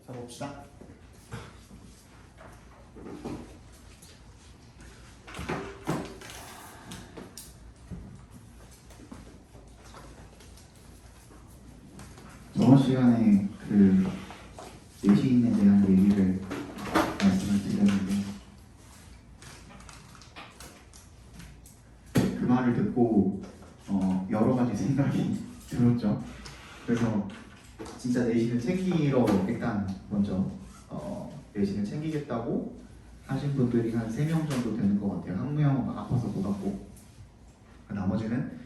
자 봅시다. 저번 시간에 그 내시인에 대한 얘기를 말씀을 드렸는데 그 말을 듣고 여러 가지 생각이 들었죠. 그래서 진짜 내신을 챙기러 일단 먼저 내신을 챙기겠다고 하신 분들이 한 3명 정도 되는 것 같아요. 한 명 아파서 못 왔고 나머지는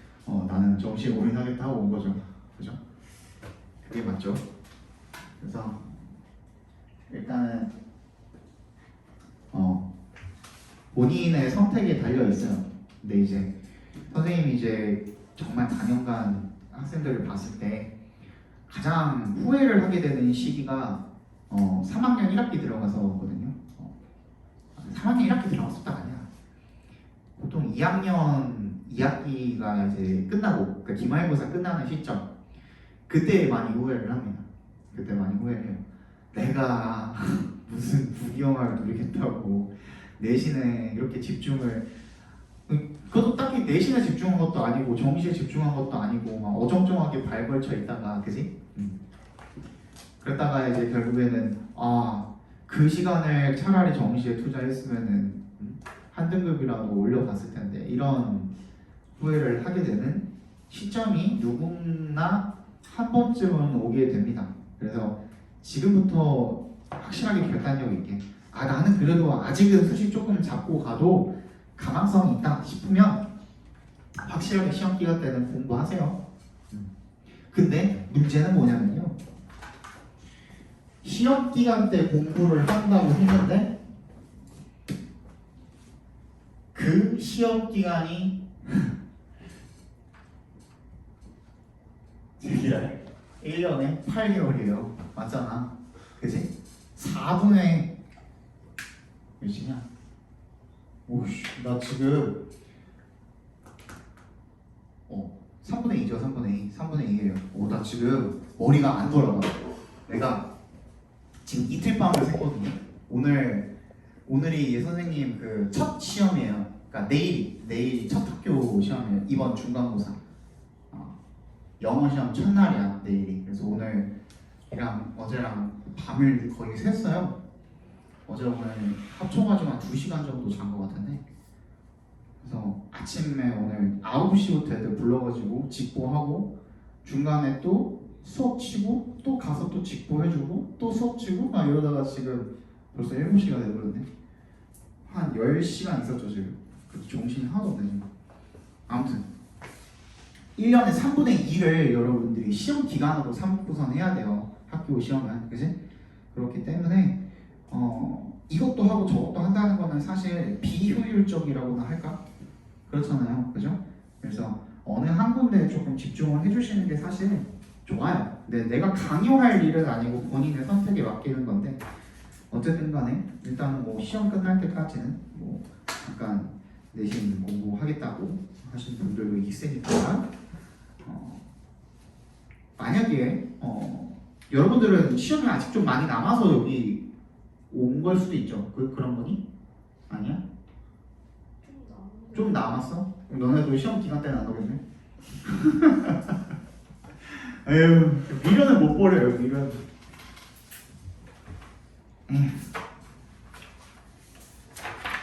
나는 정시에 올인하겠다 하고 온 거죠. 그죠? 그게 맞죠? 그래서 일단은 본인의 선택에 달려 있어요. 근데 이제 선생님이 이제 정말 4년간 학생들을 봤을 때 가장 후회를 하게 되는 시기가 3학년 1학기 들어가서거든요. 3학년 1학기 들어갔었다가 아니야. 보통 2학년 2학기가 이제 끝나고 그러니까 기말고사 끝나는 시점 그때 많이 후회를 합니다. 그때 많이 후회를 해요. 내가 무슨 부귀영화를 누리겠다고 내신에 이렇게 집중을 그것도 딱히 내신에 집중한 것도 아니고 정시에 집중한 것도 아니고 막 어정쩡하게 발 걸쳐 있다가 그지? 그랬다가 이제 결국에는 그 시간을 차라리 정시에 투자했으면은 한 등급이라도 올려갔을 텐데 이런 후회를 하게 되는 시점이 누구나 한 번쯤은 오게 됩니다. 그래서 지금부터 확실하게 결단력 있게 나는 그래도 아직은 수시 조금 잡고 가도 가망성이 있다 싶으면 확실하게 시험 기간 때는 공부하세요. 근데 문제는 뭐냐면요, 시험 기간 때 공부를 한다고 했는데 그 시험 기간이 1년에 8개월이에요. 맞잖아. 그치? 4분의 몇이냐? 오씨, 나 지금 3분의 2죠. 3분의 2. 3분의 2예요. 나 지금 머리가 안 돌아가. 내가 지금 이틀 밤을 샜거든요. 오늘이 선생님 그 첫 시험이에요. 그러니까 내일이 첫 학교 시험이에요. 이번 중간고사. 영어 시험 첫날이야, 내일이. 그래서 오늘이랑 어제랑 밤을 거의 샜어요. 어제 오늘 합쳐가지고 한 2시간 정도 잔 것 같은데, 그래서 아침에 오늘 9시부터 애들 불러가지고 직보하고 중간에 또 수업 치고 또 가서 또 직보해주고 또 수업 치고 이러다가 지금 벌써 7시가 돼버렸네. 한 10시간 있었죠 지금. 그래서 정신이 하나도 없네 지금. 아무튼 1년에 3분의 2를 여러분들이 시험 기간으로 삼고선 해야 돼요. 학교 시험은. 그치? 그렇기 때문에 이것도 하고 저것도 한다는 거는 사실 비효율적이라고나 할까? 그렇잖아요. 그죠? 그래서 어느 한 군데에 조금 집중을 해주시는 게 사실 좋아요. 근데 내가 강요할 일은 아니고 본인의 선택에 맡기는 건데 어쨌든 간에 일단 뭐 시험 끝날 때까지는 뭐 잠깐 내신 공부하겠다고 하시는 분들도 있으니까 만약에 여러분들은 시험이 아직 좀 많이 남아서 여기 온 걸 수도 있죠. 그런 거니? 아니야? 좀 남았어? 그럼 너네도 시험 기간 때는 안 오겠네? 에휴, 미련을 못 버려요, 미련.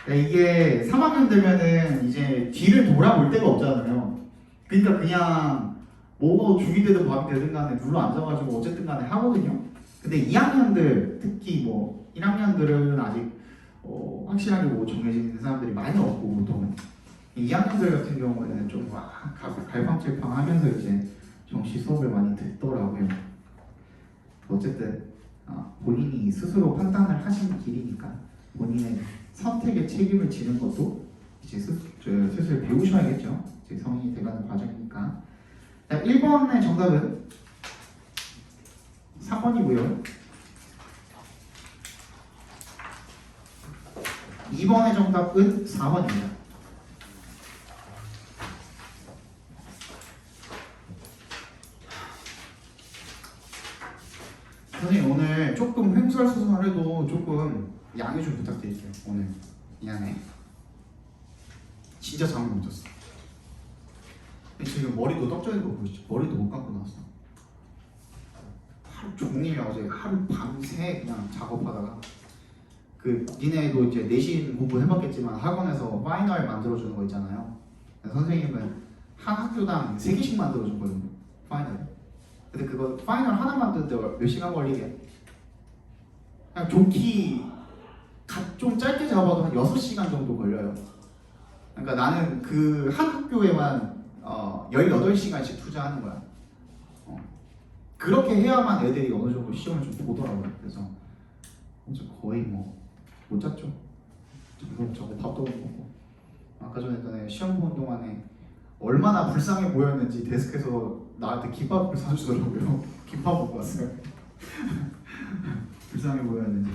이게 3학년 되면은 이제 뒤를 돌아볼 데가 없잖아요. 그러니까 그냥 뭐가 죽이 되든 밥이 되든 간에 눌러 앉아가지고 어쨌든 간에 하거든요. 근데 2학년들, 특히 뭐 1학년들은 아직 확실하게 뭐 정해진 사람들이 많이 없고 보통은 2학년들 같은 경우에는 좀 갈팡질팡 하면서 이제 정시 수업을 많이 듣더라고요. 어쨌든 본인이 스스로 판단을 하신 길이니까 본인의 선택에 책임을 지는 것도 이제 슬슬 배우셔야겠죠. 이제 성인이 돼가는 과정이니까. 1번의 정답은 3번이고요. 2번의 정답은 4번입니다. 선생님 오늘 오늘 조금 횡설수설해도 조금 양해 좀 부탁드릴게요. 오늘 미안해. 진짜 잠을 못 잤어. 지금 머리도 떡져있는 거 보이시죠? 머리도 못 감고 나왔어. 하루 종일 어제 하루 밤새 그냥 작업하다가 그 니네도 이제 내신 공부해봤겠지만 학원에서 파이널 만들어주는 거 있잖아요. 선생님은 한 학교당 3개씩 만들어줬거든요. 파이널. 근데 그거 파이널 하나 만드는데 몇 시간 걸리게? 그냥 좋기 좀 짧게 잡아도 한 6시간 정도 걸려요. 그러니까 나는 그 한 학교에만 18시간씩 투자하는 거야. 그렇게 해야만 애들이 어느 정도 시험을 좀 보더라고요. 그래서 거의 뭐 못 잤죠. 저거 밥도 못 먹고. 아까 전에 시험 보는 동안에 얼마나 불쌍해 보였는지 데스크에서 나한테 김밥을 사주더라고요. 김밥 먹고 왔어요. 불쌍해 보였는지.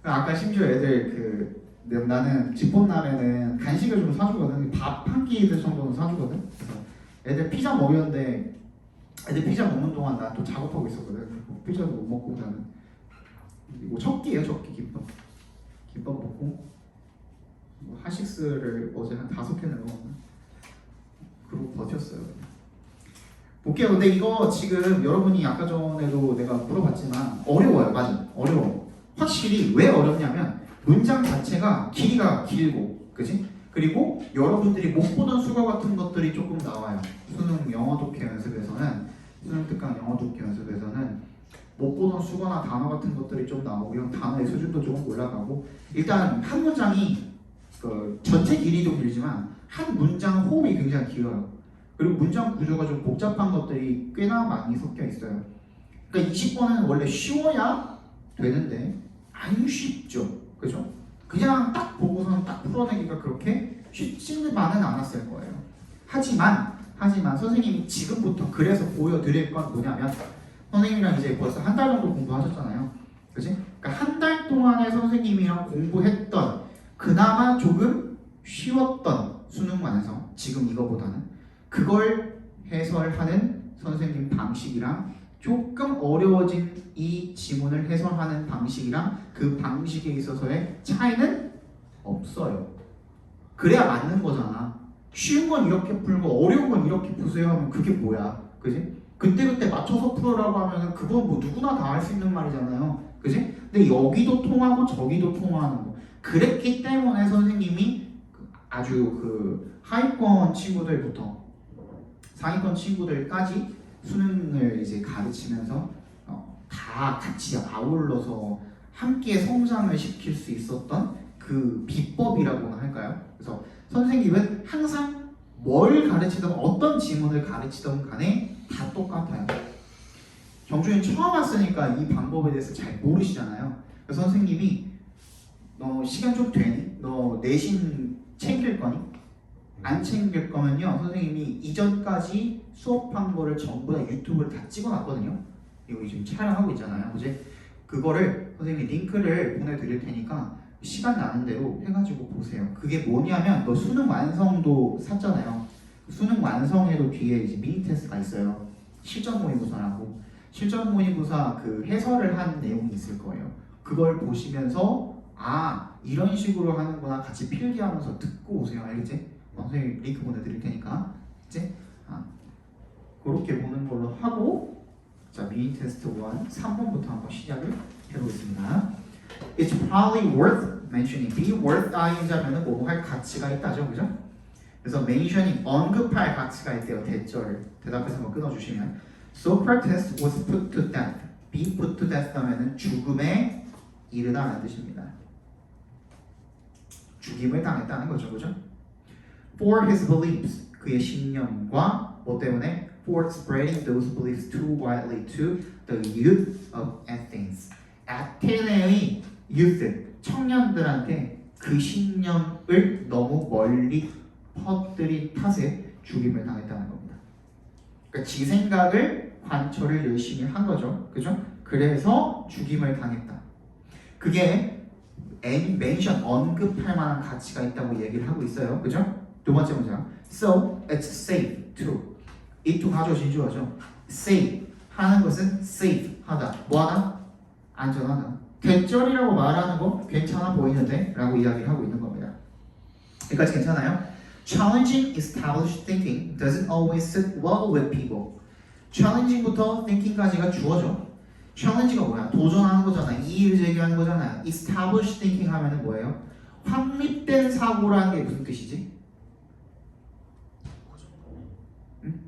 아까 심지어 애들 나는 집 본 날에는 간식을 좀 사주거든. 밥 한 끼 정도는 사주거든. 그래서 애들 피자 먹였는데 애들 피자 먹는 동안 나 또 작업하고 있었거든. 피자도 못 먹고 나는 이거 첫 끼예요. 첫 끼 김밥 먹고 하식스를 어제 한 5캔을 먹었나? 그러고 버텼어요. 볼게요. 근데 이거 지금 여러분이 아까 전에도 내가 물어봤지만 어려워요. 맞아. 어려워. 확실히 왜 어렵냐면 문장 자체가 길이가 길고, 그지? 그리고 여러분들이 못 보던 수거 같은 것들이 조금 나와요. 수능 영어 독해 연습에서는, 수능 특강 영어 독해 연습에서는 못 보던 수거나 단어 같은 것들이 좀 나오고요. 단어의 수준도 조금 올라가고, 일단 한 문장이 그 전체 길이도 길지만 한 문장 호흡이 굉장히 길어요. 그리고 문장 구조가 좀 복잡한 것들이 꽤나 많이 섞여 있어요. 그러니까 20번은 원래 쉬워야 되는데 안 쉽죠. 그죠? 그냥 딱 보고서는 딱 풀어내기가 그렇게 쉽지만은 않았을 거예요. 하지만 선생님이 지금부터 그래서 보여드릴 건 뭐냐면, 선생님이랑 이제 벌써 한 달 정도 공부하셨잖아요. 그치? 그러니까 한 달 동안에 선생님이랑 공부했던 그나마 조금 쉬웠던 수능 완성, 지금 이거보다는 그걸 해설하는 선생님 방식이랑 조금 어려워진 이 지문을 해설하는 방식이랑 그 방식에 있어서의 차이는 없어요. 그래야 맞는 거잖아. 쉬운 건 이렇게 풀고 어려운 건 이렇게 푸세요 하면 그게 뭐야, 그지? 그때 맞춰서 풀으라고 하면은 그건 뭐 누구나 다 할 수 있는 말이잖아요, 그지? 근데 여기도 통하고 저기도 통하는 거. 그랬기 때문에 선생님이 아주 그 하위권 친구들부터 상위권 친구들까지 수능을 이제 가르치면서 다 같이 아울러서 함께 성장을 시킬 수 있었던 그 비법이라고나 할까요? 그래서 선생님은 항상 뭘 가르치든 어떤 지문을 가르치든 간에 다 똑같아요. 경준이 처음 왔으니까 이 방법에 대해서 잘 모르시잖아요. 그래서 선생님이 너 시간 좀 되니? 너 내신 챙길 거니? 안 챙길 거면요, 선생님이 이전까지 수업한 거를 전부 다 유튜브를 다 찍어놨거든요. 이거 지금 촬영하고 있잖아요, 그지? 그거를 선생님이 링크를 보내드릴 테니까 시간 나는 대로 해가지고 보세요. 그게 뭐냐면, 너 수능 완성도 샀잖아요. 수능 완성에도 뒤에 이제 미니 테스트가 있어요. 실전 모의고사라고. 실전 모의고사 그 해설을 한 내용이 있을 거예요. 그걸 보시면서 이런 식으로 하는구나, 같이 필기하면서 듣고 오세요. 알겠지? 선생님 링크 보내드릴 테니까 이제 그렇게 보는 걸로 하고, 자, 미니 테스트 1 3번부터 한번 시작을 해보겠습니다. It's probably worth mentioning. be worth ing자면은 뭐 할 가치가 있다죠, 그죠? 그래서 mentioning 언급할 가치가 있대요. 대절 대답해서 한번 끊어주시면, Socrates was put to death. be put to death 하면은 죽음에 이르다라는 뜻입니다. 죽임을 당했다는 거죠, 그죠? For his beliefs, 그의 신념과 뭐 때문에? For spreading those beliefs too widely to the youth of Athens. 아테네의 youth, 청년들한테 그 신념을 너무 멀리 퍼뜨린 탓에 죽임을 당했다는 겁니다. 그러니까 지 생각을 관철을 열심히 한 거죠, 그죠? 그래서 죽임을 당했다. 그게 mention, 언급할 만한 가치가 있다고 얘기를 하고 있어요, 그죠? 두 번째 문장. So it's safe to. 이 두 가지고 진주어죠. safe 하는 것은 safe 하다. 뭐 하다? 안전하다. 대절이라고 말하는 거 괜찮아 보이는데? 라고 이야기를 하고 있는 겁니다. 여기까지 괜찮아요? Challenging established thinking doesn't always sit well with people. challenging부터 thinking까지가 주어져. challenge가 뭐야? 도전하는 거잖아. 이의를 제기하는 거잖아. established thinking 하면은 뭐예요? 확립된 사고라는 게 무슨 뜻이지? 응?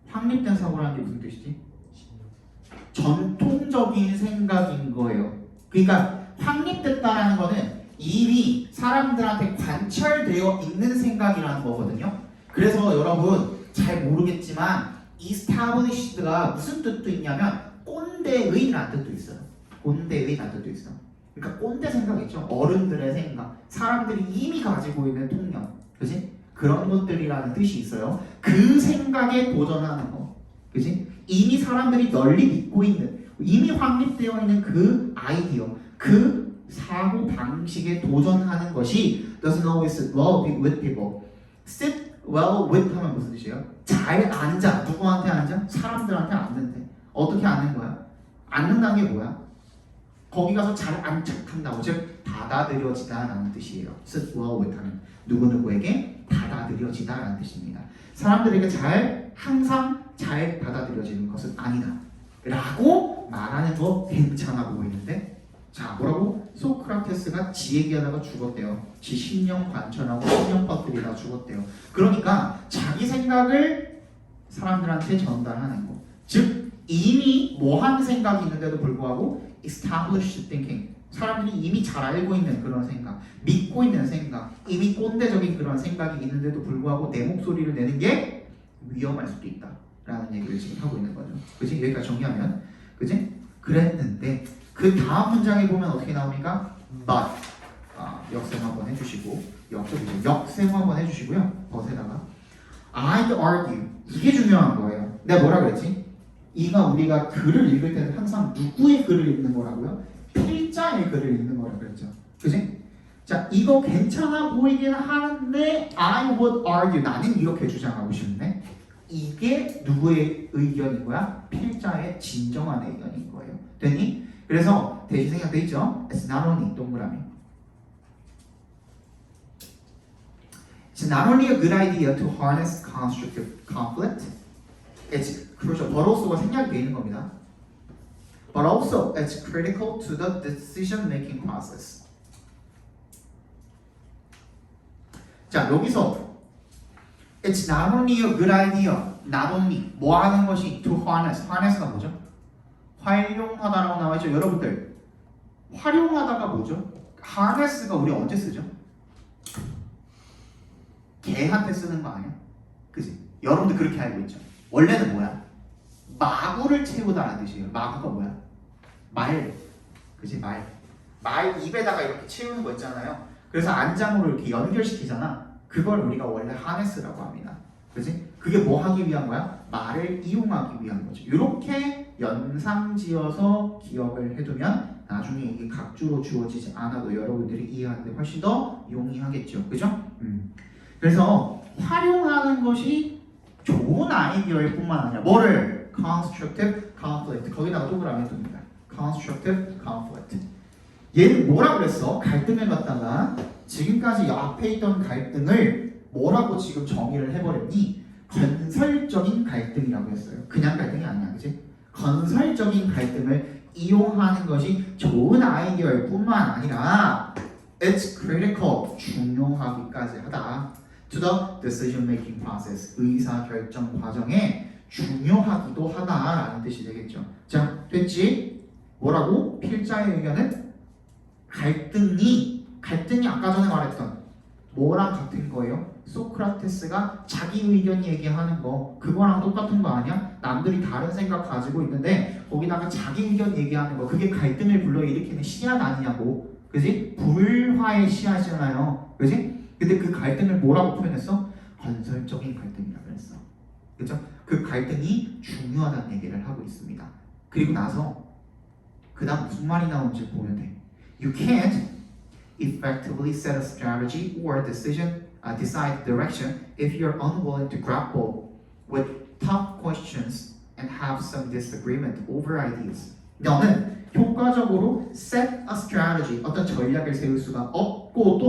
확립된 사고라는 게 무슨 뜻이지? 전통적인 생각인 거예요. 그러니까 확립됐다라는 거는 이미 사람들한테 관철되어 있는 생각이라는 거거든요. 그래서 여러분 잘 모르겠지만 established가 무슨 뜻도 있냐면 꼰대의라는 뜻도 있어요. 꼰대의라는 뜻도 있어. 그러니까 꼰대 생각 있죠? 어른들의 생각, 사람들이 이미 가지고 있는 통념, 그지? 그런 것들이라는 뜻이 있어요. 그 생각에 도전하는 거, 그지? 이미 사람들이 널리 믿고 있는, 이미 확립되어 있는 그 아이디어, 그 사고 방식에 도전하는 것이 doesn't always sit well with people. sit well with 하면 무슨 뜻이에요? 잘 앉아. 누구한테 앉아? 사람들한테 앉는데. 어떻게 앉는 거야? 앉는다는 게 뭐야? 거기 가서 잘 안착한다고, 즉 받아들여지다라는 뜻이에요. sit well with 하면 누구누구에게 받아들여지다라는 뜻입니다. 사람들에게 항상 잘 받아들여지는 것은 아니다 라고 말하는 거 괜찮아 보이는데, 자 뭐라고? 소크라테스가 지 얘기하다가 죽었대요. 지 10년 관천하고 10년 퍼뜨리다가 죽었대요. 그러니까 자기 생각을 사람들한테 전달하는 거, 즉 이미 뭐한 생각이 있는데도 불구하고 established thinking, 사람들이 이미 잘 알고 있는 그런 생각, 믿고 있는 생각, 이미 꼰대적인 그런 생각이 있는데도 불구하고 내 목소리를 내는 게 위험할 수도 있다 라는 얘기를 지금 하고 있는 거죠. 그치? 여기까지 정리하면, 그치? 그랬는데 그 다음 문장에 보면 어떻게 나옵니까? But 역셈 한번 해주시고, 역셈 한번 해주시고요. 벗에다가 I'd argue, 이게 중요한 거예요. 내가 뭐라 그랬지? 이가 우리가 글을 읽을 때는 항상 누구의 글을 읽는 거라고요? 필자의 글을 읽는 거라 그랬죠. 그지? 자, 이거 괜찮아 보이긴 하는데 I would argue, 나는 이렇게 주장하고 싶네. 이게 누구의 의견인 거야? 필자의 진정한 의견인 거예요. 됐니? 그래서 대신 생각돼 있죠? It's not only 동그라미. It's not only a good idea to harness constructive conflict. It's crucial. But also가 생략이 돼 있는 겁니다. But also, it's critical to the decision-making process. 자, 여기서 It's not only a good idea, not only 뭐 하는 것이 to harness. harness가 뭐죠? 활용하다라고 나와있죠. 여러분들 활용하다가 뭐죠? harness가 우리 언제 쓰죠? 개한테 쓰는 거 아니야? 그지? 여러분들 그렇게 알고 있죠? 원래는 뭐야? 마구를 채우다라는 뜻이에요. 마구가 뭐야? 말, 그지? 말 입에다가 이렇게 채우는 거 있잖아요. 그래서 안장으로 이렇게 연결시키잖아. 그걸 우리가 원래 하네스라고 합니다. 그지? 그게 뭐 하기 위한 거야? 말을 이용하기 위한 거죠. 이렇게 연상지어서 기억을 해두면 나중에 이게 각주로 주어지지 않아도 여러분들이 이해하는데 훨씬 더 용이하겠죠. 그죠? 그래서 활용하는 것이 좋은 아이디어일 뿐만 아니라 뭐를? constructive conflict. 거기다가 동그라미 둡니다. constructive conflict. 얘는 뭐라 그랬어? 갈등을 갖다가 지금까지 앞에 있던 갈등을 뭐라고 지금 정의를 해버렸니? 건설적인 갈등이라고 했어요. 그냥 갈등이 아니야, 그치? 건설적인 갈등을 이용하는 것이 좋은 아이디어일 뿐만 아니라 it's critical, 중요하기까지 하다. to the decision-making process, 의사결정 과정에 중요하기도 하다라는 뜻이 되겠죠. 자, 됐지? 뭐라고? 필자의 의견은 갈등이 아까 전에 말했던 뭐랑 같은 거예요? 소크라테스가 자기 의견 얘기하는 거 그거랑 똑같은 거 아니야? 남들이 다른 생각 가지고 있는데 거기다가 자기 의견 얘기하는 거 그게 갈등을 불러일으키는 씨앗 아니냐고. 그지? 불화의 씨앗이잖아요. 그지? 근데 그 갈등을 뭐라고 표현했어? 건설적인 갈등이라고 그랬어. 그죠? 그 갈등이 중요하다는 얘기를 하고 있습니다. 그리고 나서 그 다음 무슨 말이 나오는지 보면 돼. You can't effectively set a strategy or decide direction if you're unwilling to grapple with tough questions and have some disagreement over ideas. 너는 효과적으로 set a strategy 어떤 전략을 세울 수가 없고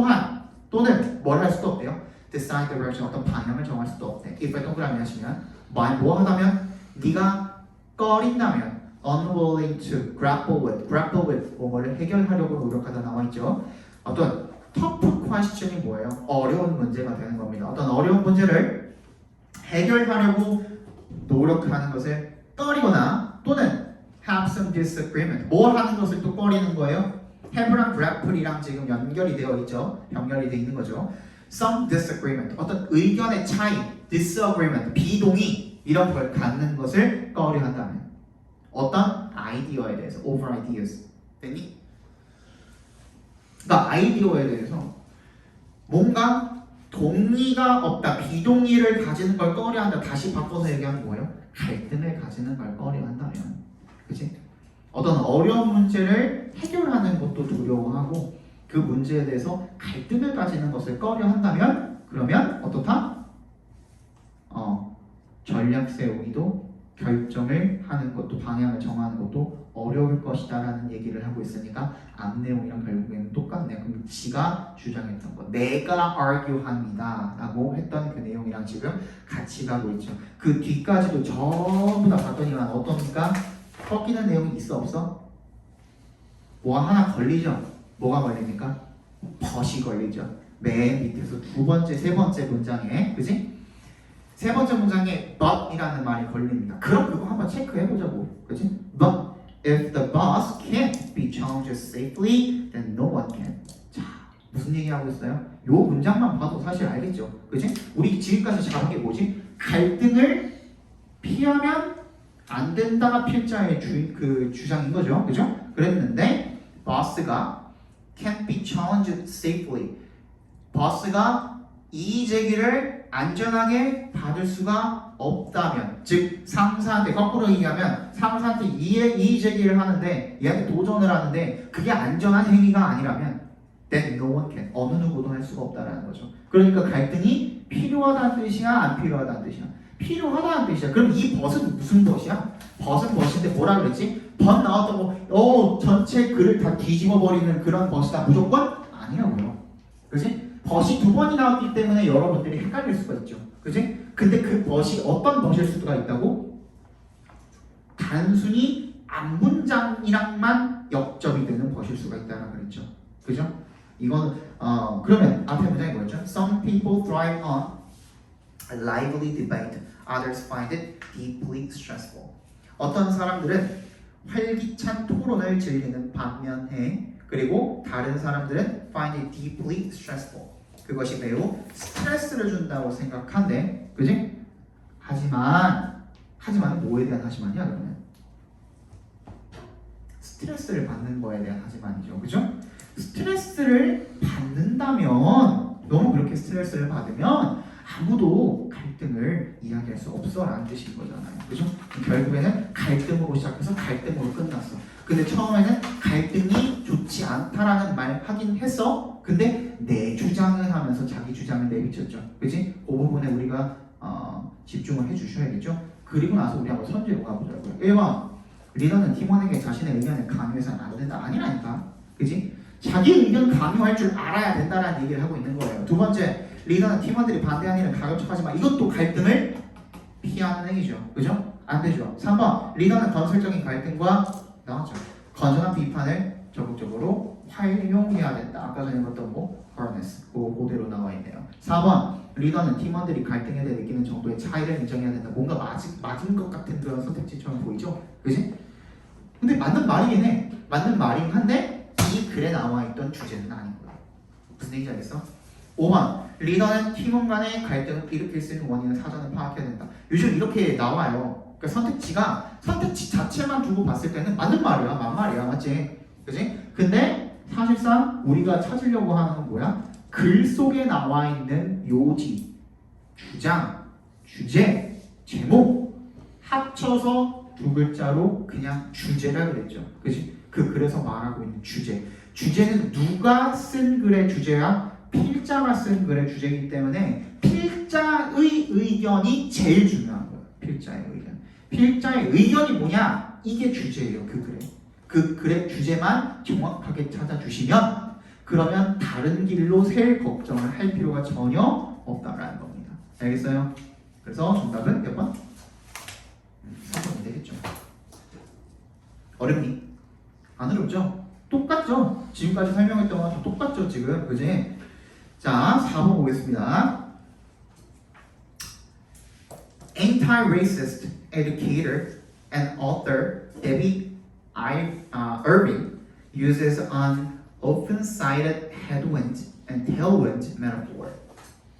또는 뭘 할 수도 없대요. decide direction 어떤 방향을 정할 수도 없대. if에 동그라미 하시면 뭐 하다면 네가 꺼린다면 unwilling to grapple with 뭐를 해결하려고 노력하다 나와 있죠. 어떤 tough question이 뭐예요? 어려운 문제가 되는 겁니다. 어떤 어려운 문제를 해결하려고 노력하는 것을 꺼리거나 또는 have some disagreement 뭘 하는 것을 또 꺼리는 거예요. have랑 grapple이랑 지금 연결이 되어 있죠. 연결이 되어 있는 거죠. some disagreement 어떤 의견의 차이 disagreement 비동의 이런 걸 갖는 것을 꺼려한다면 어떤 아이디어에 대해서 over ideas 됐니? 그러니까 아이디어에 대해서 뭔가 동의가 없다 비동의를 가지는 걸 꺼려한다. 다시 바꿔서 얘기하면 뭐예요? 갈등을 가지는 걸 꺼려한다면 그치? 어떤 어려운 문제를 해결하는 것도 두려워하고 그 문제에 대해서 갈등을 가지는 것을 꺼려한다면 그러면 어떻다? 전략 세우기도 결정을 하는 것도 방향을 정하는 것도 어려울 것이다 라는 얘기를 하고 있으니까 앞 내용이랑 결국에는 똑같네요. 그럼 지가 주장했던 거 내가 argue합니다 라고 했던 그 내용이랑 지금 같이 가고 있죠. 그 뒤까지도 전부 다 봤더니만 어떠니까 꺾이는 내용이 있어 없어? 뭐가 하나 걸리죠? 뭐가 걸립니까? 벗이 걸리죠. 맨 밑에서 두 번째, 세 번째 문장에 그지? 세 번째 문장에 but이라는 말이 걸립니다. 그럼 그거 한번 체크해보자고 그지? But if the boss can't be challenged safely, then no one can. 자, 무슨 얘기하고 있어요? 요 문장만 봐도 사실 알겠죠? 그지? 우리 지금까지 잡은 게 뭐지? 갈등을 피하면 안 된다가 필자의 주장인 거죠. 그죠? 그랬는데 boss가 can't be challenged safely. boss가 이의 제기를 안전하게 받을 수가 없다면 즉 상사한테 거꾸로 얘기하면 상사한테 이의 제기를 하는데 얘한테 도전을 하는데 그게 안전한 행위가 아니라면 then no one can 어느 누구도 할 수가 없다라는 거죠. 그러니까 갈등이 필요하다는 뜻이야 안 필요하다는 뜻이야? 필요하다는 뜻이야. 그럼 이 벗은 무슨 벗이야? 벗은 벗인데 뭐라 그랬지? 벗 나왔던 거 전체 글을 다 뒤집어 버리는 그런 벗이다 무조건 아니라고요. 그렇지? 벗이 두 번이 나왔기 때문에 여러분들이 헷갈릴 수가 있죠. 그지? 근데 그 벗이 어떤 벗일 수가 있다고? 단순히 앞문장이랑만 역접이 되는 벗일 수가 있다라고 그랬죠. 그죠? 이건 그러면 앞에 문장이 뭐였죠? Some people thrive on a lively debate. Others find it deeply stressful. 어떤 사람들은 활기찬 토론을 즐기는 반면에 그리고 다른 사람들은 find it deeply stressful. 그것이 매우 스트레스를 준다고 생각한대. 그지? 하지만 뭐에 대한 하지만이야 그러면? 스트레스를 받는 거에 대한 하지만이죠. 그죠? 스트레스를 받는다면 너무 그렇게 스트레스를 받으면 아무도 갈등을 이야기할 수 없어 라는 뜻인 거잖아요. 그죠? 결국에는 갈등으로 시작해서 갈등으로 끝났어. 근데 처음에는 갈등이 좋지 않다라는 말 하긴 했어. 근데 내 주장을 하면서 자기 주장을 내비쳤죠. 그지? 그 부분에 우리가 집중을 해주셔야겠죠. 그리고 나서 우리 한번 선제로 가보자고요. 1번 리더는 팀원에게 자신의 의견을 강요해서는 안 된다. 아니라니까. 그지? 자기 의견 강요할 줄 알아야 된다라는 얘기를 하고 있는 거예요. 두 번째 리더는 팀원들이 반대하는 일을 가급적하지만 이것도 갈등을 피하는 행위죠. 그죠? 안 되죠. 3번 리더는 건설적인 갈등과 나왔죠. 건전한 비판을 적극적으로 활용해야 된다. 아까 전에 봤던 harness 그대로 나와 있네요. 4번 리더는 팀원들이 갈등에 대해 느끼는 정도의 차이를 인정해야 된다. 뭔가 맞은 것 같은 그런 선택지처럼 보이죠? 그지? 근데 맞는 말이긴 해. 맞는 말이긴 한데 이 글에 나와 있던 주제는 아닌 거야. 무슨 얘기인지 알겠어? 5번 리더는 팀원 간의 갈등을 일으킬 수 있는 원인을 사전에 파악해야 된다. 요즘 이렇게 나와요. 그러니까 선택지 자체만 두고 봤을 때는 맞는 말이야, 맞말이야, 맞지? 그지? 근데 사실상 우리가 찾으려고 하는 건 뭐야? 글 속에 나와 있는 요지, 주장, 주제, 제목 합쳐서 두 글자로 그냥 주제라 그랬죠. 그지? 그 글에서 말하고 있는 주제. 주제는 누가 쓴 글의 주제야? 필자가 쓴 글의 주제이기 때문에 필자의 의견이 제일 중요한 거예요. 필자의 의견. 필자의 의견이 뭐냐? 이게 주제예요. 그 글에. 그 글의 주제만 정확하게 찾아주시면 그러면 다른 길로 셀 걱정을 할 필요가 전혀 없다라는 겁니다. 알겠어요? 그래서 정답은 몇 번? 3번이 되겠죠. 어렵니? 안 어렵죠? 똑같죠? 지금까지 설명했던 거랑 똑같죠 지금? 그지? 자 4번 보겠습니다. Anti-racist educator and author Debbie Irving uses an often-cited headwind and tailwind metaphor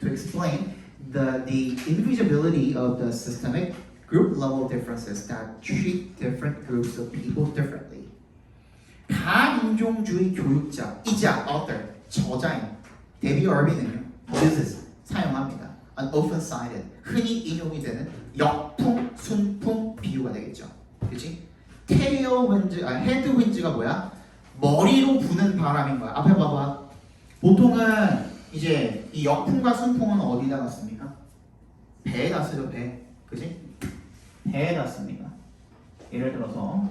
to explain the invisibility of the systemic group-level differences that treat different groups of people differently. 다인종주의 교육자이자 author, 저자인 데비 얼빈은요, uses, 사용합니다. an often-cited, 흔히 인용이 되는 역풍, 순풍 비유가 되겠죠. 그치? 테일윈드, 헤드윈드가 뭐야? 머리로 부는 바람인 거야. 앞에 봐봐. 보통은 이제 이 역풍과 순풍은 어디다가 씁니까? 배에다 쓰죠, 배. 그치? 배에다 씁니다. 예를 들어서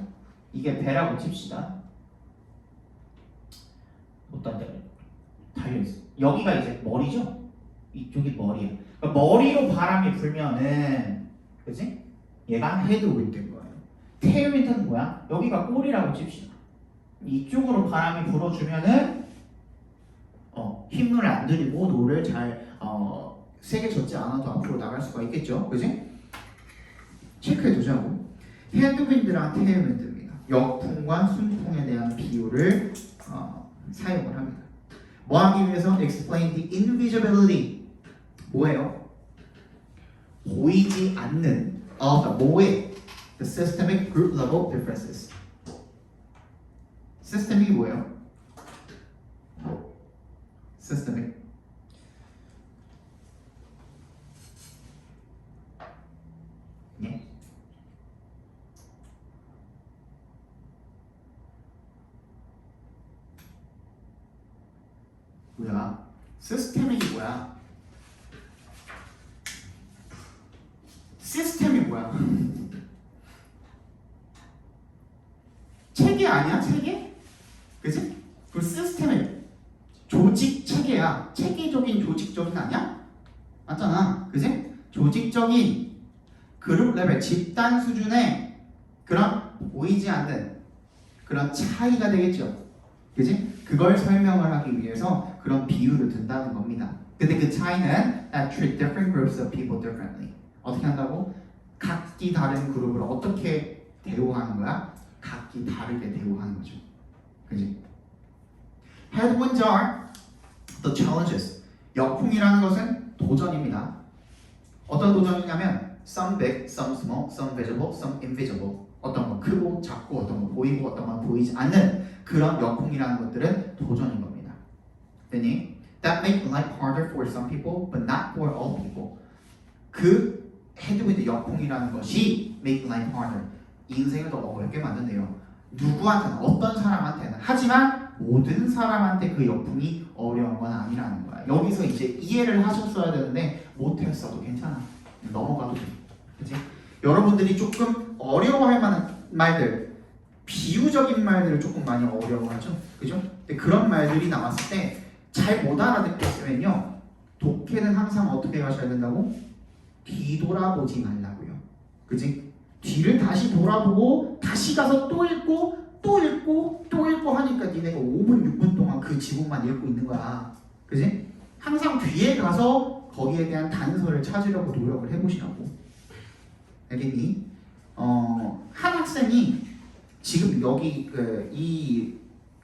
이게 배라고 칩시다. 어떤 데가 달려있어. 여기가 이제 머리죠? 이쪽이 머리야. 그러니까 머리로 바람이 불면은, 그치? 얘가 헤드윈드인 거예요. 테일윈드는 뭐야? 여기가 꼬리라고 칩시다. 이쪽으로 바람이 불어주면은 힘을 안 들이고 노를 잘 세게 젓지 않아도 앞으로 나갈 수가 있겠죠, 그지? 체크해 두자고. 헤드윈드랑 테일윈드입니다. 역풍과 순풍에 대한 비유를 사용을 합니다. 뭐 하기 위해서? Explain the invisibility. 뭐예요? 보이지 않는 뭐에? The systemic group level differences. 시스템이 뭐예요? systemic. 네. 뭐야? 시스템이 뭐야? 시스템이 뭐야? 체계 아니야? 체계? 그치? 그 시스템이 조직 체계야. 체계적인 조직적인 아니야? 맞잖아. 그치? 조직적인 그룹 레벨 집단 수준의 그런 보이지 않는 그런 차이가 되겠죠. 그치? 그걸 설명을 하기 위해서 그런 비유를 든다는 겁니다. 근데 그 차이는 that treat different groups of people differently. 어떻게 한다고? 각기 다른 그룹을 어떻게 대우하는 거야? 각기 다르게 대우하는 거죠. 그치? Headwinds are the challenges. 역풍이라는 것은 도전입니다. 어떤 도전이냐면 some big, some small, some visible, some invisible. 어떤 건 크고 작고 어떤 건 보이고 어떤 건 보이지 않는 그런 역풍이라는 것들은 도전인 겁니다. 됐니? That make life harder for some people, but not for all people. 그 헤드윈드 역풍이라는 것이 make life harder. 인생을 더 어렵게 만든대요. 누구한테는 어떤 사람한테는 하지만 모든 사람한테 그 역풍이 어려운 건 아니라는 거야. 여기서 이제 이해를 하셨어야 되는데 못했어도 괜찮아. 넘어가도 돼. 그치? 여러분들이 조금 어려워할 만한 말들, 비유적인 말들을 조금 많이 어려워하죠. 그죠? 근데 그런 말들이 나왔을 때 잘 못 알아듣겠으면요, 독해는 항상 어떻게 가셔야 된다고? 뒤돌아보지 말라고요. 그치? 뒤를 다시 돌아보고 다시 가서 또 읽고 또 읽고 또 읽고 하니까 니네가 5분 6분 동안 그 지문만 읽고 있는 거야. 그지? 항상 뒤에 가서 거기에 대한 단서를 찾으려고 노력을 해보시라고. 알겠니? 한 학생이 지금 여기 이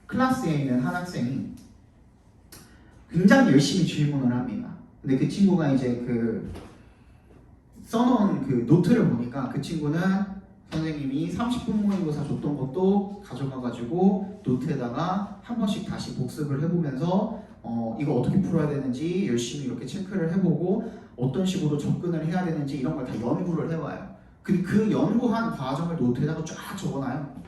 클래스에 있는 한 학생이 굉장히 열심히 질문을 합니다. 근데 그 친구가 이제 써놓은 그 노트를 보니까 그 친구는 선생님이 30분 모의고사 줬던 것도 가져가가지고 노트에다가 한 번씩 다시 복습을 해보면서 이거 어떻게 풀어야 되는지 열심히 이렇게 체크를 해보고 어떤 식으로 접근을 해야 되는지 이런 걸 다 연구를 해봐요. 그 연구한 과정을 노트에다가 쫙 적어놔요.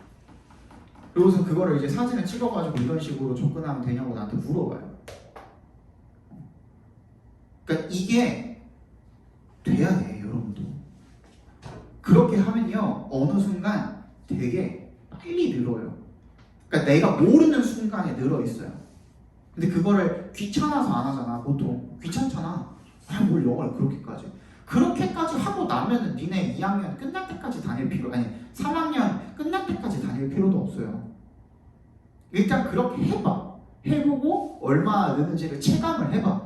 그러고서 그거를 이제 사진을 찍어가지고 이런 식으로 접근하면 되냐고 나한테 물어봐요. 그러니까 이게 돼야 돼, 여러분도. 그렇게 하면요 어느 순간 되게 빨리 늘어요. 그러니까 내가 모르는 순간에 늘어 있어요. 근데 그거를 귀찮아서 안 하잖아. 보통 귀찮잖아. 뭘 영어를 그렇게까지 하고 나면은 니네 2학년 끝날 때까지 다닐 필요, 아니 3학년 끝날 때까지 다닐 필요도 없어요. 일단 그렇게 해봐. 해보고 얼마나 느는지를 체감을 해봐.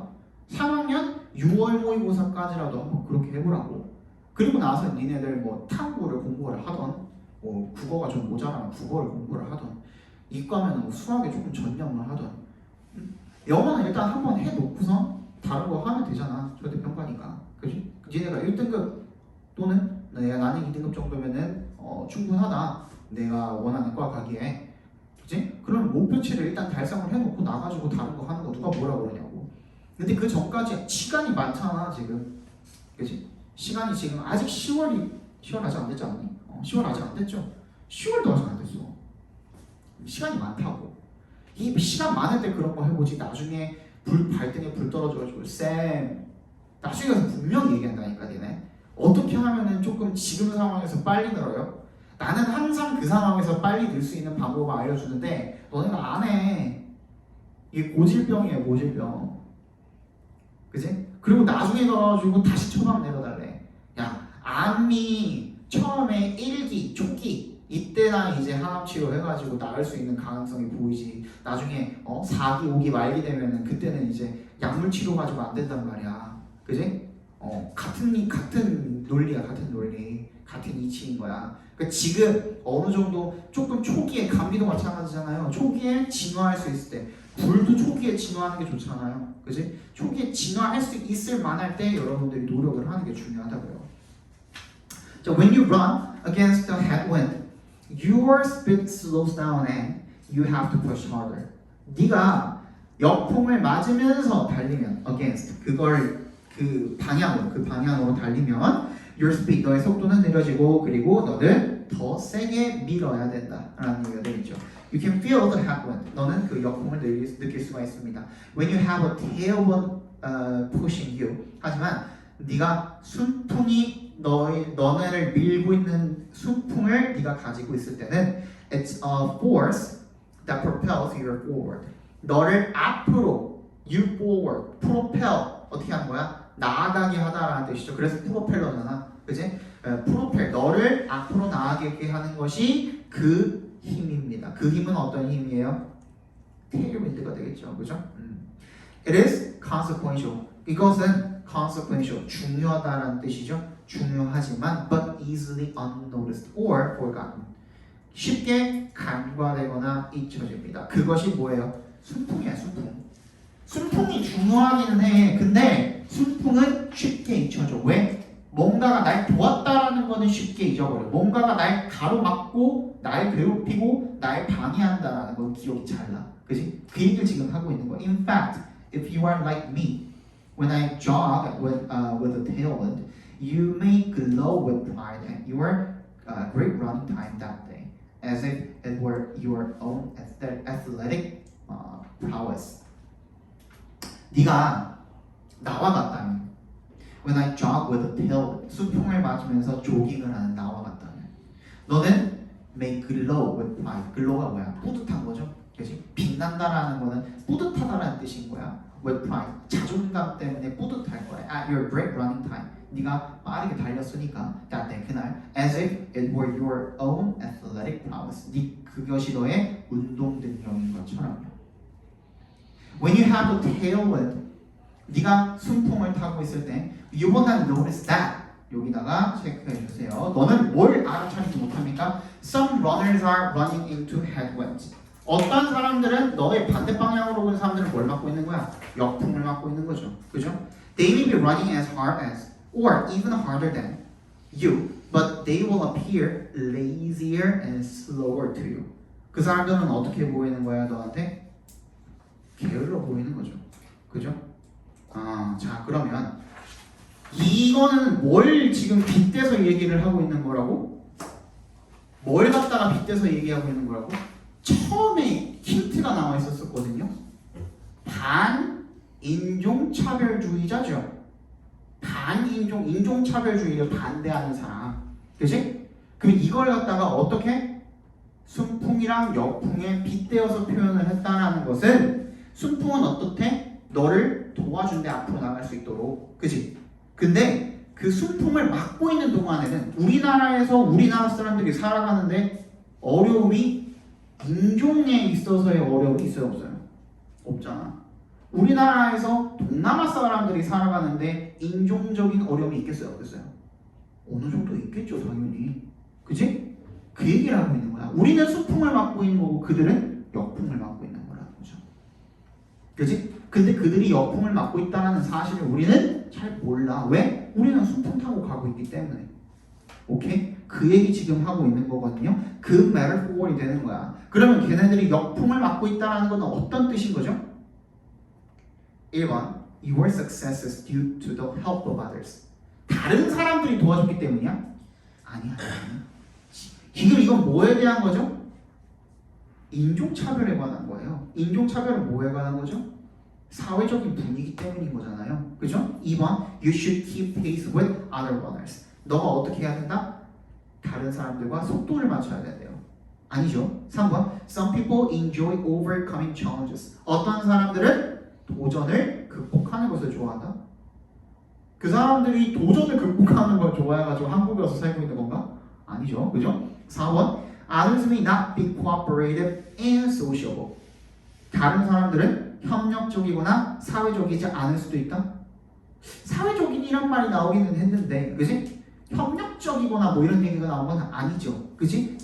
3학년 6월 모의고사까지라도 한번 그렇게 해보라고. 그리고 나서 니네들 뭐 탐구를 공부를 하던, 뭐 국어가 좀 모자라면 국어를 공부를 하던, 이과면 뭐 수학에 조금 전념을 하던, 영어는 일단 한번 해놓고서 다른 거 하면 되잖아. 절대 평가니까. 그지? 니네가 1등급 또는 나는 2등급 정도면은 충분하다. 내가 원하는 과 가기에. 그지? 그럼 목표치를 일단 달성을 해놓고 나가지고 다른 거 하는 거 누가 뭐라 그러냐고. 근데 그 전까지 시간이 많잖아 지금. 그지? 시간이 지금 아직 10월 아직 안 됐지 않니? 10월 아직 안 됐죠? 10월도 아직 안 됐어. 시간이 많다고. 이 시간 많을 때 그런 거 해보지. 나중에 발등에 불 떨어져가지고 쌤 나중에 가서 분명히 얘기한다니까. 니네 어떻게 하면은 조금 지금 상황에서 빨리 늘어요? 나는 항상 그 상황에서 빨리 늘 수 있는 방법을 알려주는데 너네가 안 해. 이게 고질병이에요. 고질병. 그지? 그리고 나중에 가가지고 다시 초반 내려달래. 야, 암이 처음에 1기, 초기 이때나 이제 항암치료 해가지고 나을 수 있는 가능성이 보이지. 나중에 4기, 5기 말기 되면은 그때는 이제 약물 치료 가지고 안 된단 말이야. 그지? 같은 논리야. 같은 논리. 같은 이치인 거야. 그러니까 지금 어느 정도 조금 초기에, 감기도 마찬가지잖아요. 초기에 진화할 수 있을 때, 불도 초기에 진화하는 게 좋잖아요. 그지? 초기에 진화할 수 있을 만할 때 여러분들이 노력을 하는 게 중요하다고요. So when you run against the headwind, your speed slows down and you have to push harder. 네가 역풍을 맞으면서 달리면 against 그 방향으로 달리면 your speed, 너의 속도는 느려지고 그리고 너를 더 세게 밀어야 된다라는 얘기가 되겠죠. You can feel the headwind. 너는 그 역풍을 느낄 수가 있습니다. When you have a tailwind pushing you. 하지만 네가 순풍이 너네를 밀고 있는 순풍을 네가 가지고 있을 때는 it's a force that propels you forward. 너를 앞으로 you forward, propel 어떻게 하는 거야? 나아가게 하다라는 뜻이죠. 그래서 프로펠러잖아. 그지? 프로펠, 너를 앞으로 나아가게 하는 것이 그 힘입니다. 그 힘은 어떤 힘이에요? 테일윈드가 되겠죠. 그죠? It is consequential. 이것은 consequential, 중요하다라는 뜻이죠. 중요하지만 but easily unnoticed or forgotten. 쉽게 간과되거나 잊혀집니다. 그것이 뭐예요? 순풍이야, 순풍. 순풍이 중요하기는 해. 근데 순풍은 쉽게 잊혀져. 왜? 뭔가가 날 도왔다라는 거는 쉽게 잊어버려. 뭔가가 날 가로막고 날 괴롭히고 날 방해한다라는 건 기억이 잘 나. 그지? 그 얘기를 지금 하고 있는 거야. In fact, if you are like me, when I jog with a tailwind, you may glow with pride at your great running time that day, as if it were your own athletic prowess. 네가 나와 같다면, when I jog with a tailwind, 수풍을 맞으면서 조깅을 하는 나와 같다면, 너는 may glow with pride. glow가 뭐야? 뿌듯한 거죠. 그렇지? 빛난다라는 거는 뿌듯하다라는 뜻인 거야. with pride, 자존감 때문에 뿌듯할 거야. At your great running time, 네가 빠르게 달렸으니까 that day, 그날, as if it were your own athletic prowess. 그것이 너의 운동 능력인 것처럼요. When you have a tailwind, 네가 순풍을 타고 있을 때, you will not notice that. 여기다가 체크해 주세요. 너는 뭘 알아차리지 못합니까? Some runners are running into headwinds. 어떤 사람들은 너의 반대 방향으로 오는 사람들은 뭘 맡고 있는 거야? 역풍을 맡고 있는 거죠. 그죠? They may be running as hard as, or even harder than you, but they will appear lazier and slower to you. 그 사람들은 어떻게 보이는 거야, 너한테? 게을러 보이는 거죠. 그죠? 자, 그러면 이거는 뭘 지금 빗대서 얘기를 하고 있는 거라고? 뭘 갖다가 빗대서 얘기하고 있는 거라고? 처음에 힌트가 나와 있었거든요. 반인종차별주의자죠. 인종차별주의를 반대하는 사람. 그치? 그럼 이걸 갖다가 어떻게? 순풍이랑 역풍에 빗대어서 표현을 했다라는 것은 순풍은 어떻대? 너를 도와준대 앞으로 나갈 수 있도록. 그지? 근데 그 순풍을 막고 있는 동안에는 우리나라에서 우리나라 사람들이 살아가는데 어려움이 인종에 있어서의 어려움이 있어요 없어요? 없잖아. 우리나라에서 동남아 사람들이 살아가는데 인종적인 어려움이 있겠어요 없겠어요? 어느 정도 있겠죠 당연히. 그지? 그 얘기를 하고 있는 거야. 우리는 순풍을 막고 있는 거고 그들은 역풍을 막고 있는 거라는 거죠. 그지? 근데 그들이 역풍을 막고 있다는 사실을 우리는 잘 몰라. 왜? 우리는 순풍 타고 가고 있기 때문에. 오케이? 그 얘기 지금 하고 있는 거거든요. 그 말을 포괄이 되는 거야. 그러면 걔네들이 역풍을 막고 있다는 건 어떤 뜻인 거죠? 1번 Your success is due to the help of others. 다른 사람들이 도와줬기 때문이야? 아니야. 이건 뭐에 대한 거죠? 인종차별에 관한 거예요. 인종차별은 뭐에 관한 거죠? 사회적인 분위기 때문인 거잖아요. 그죠? 2번 You should keep pace with other runners. 너가 어떻게 해야 된다? 다른 사람들과 속도를 맞춰야 된대요. 아니죠. 3번 Some people enjoy overcoming challenges. 어떤 사람들은 도전을 극복하는 것을 좋아한다? 그 사람들이 도전을 극복하는 걸 좋아해가지고 한국에 와서 살고 있는 건가? 아니죠. 그죠? 4번 Others may not be cooperative and sociable. 다른 사람들은 협력적이거나 사회적이지 않을 수도 있다? 사회적인이란 말이 나오기는 했는데 그지? 협력적이거나 뭐 이런 얘기가 나온 건 아니죠. 그지?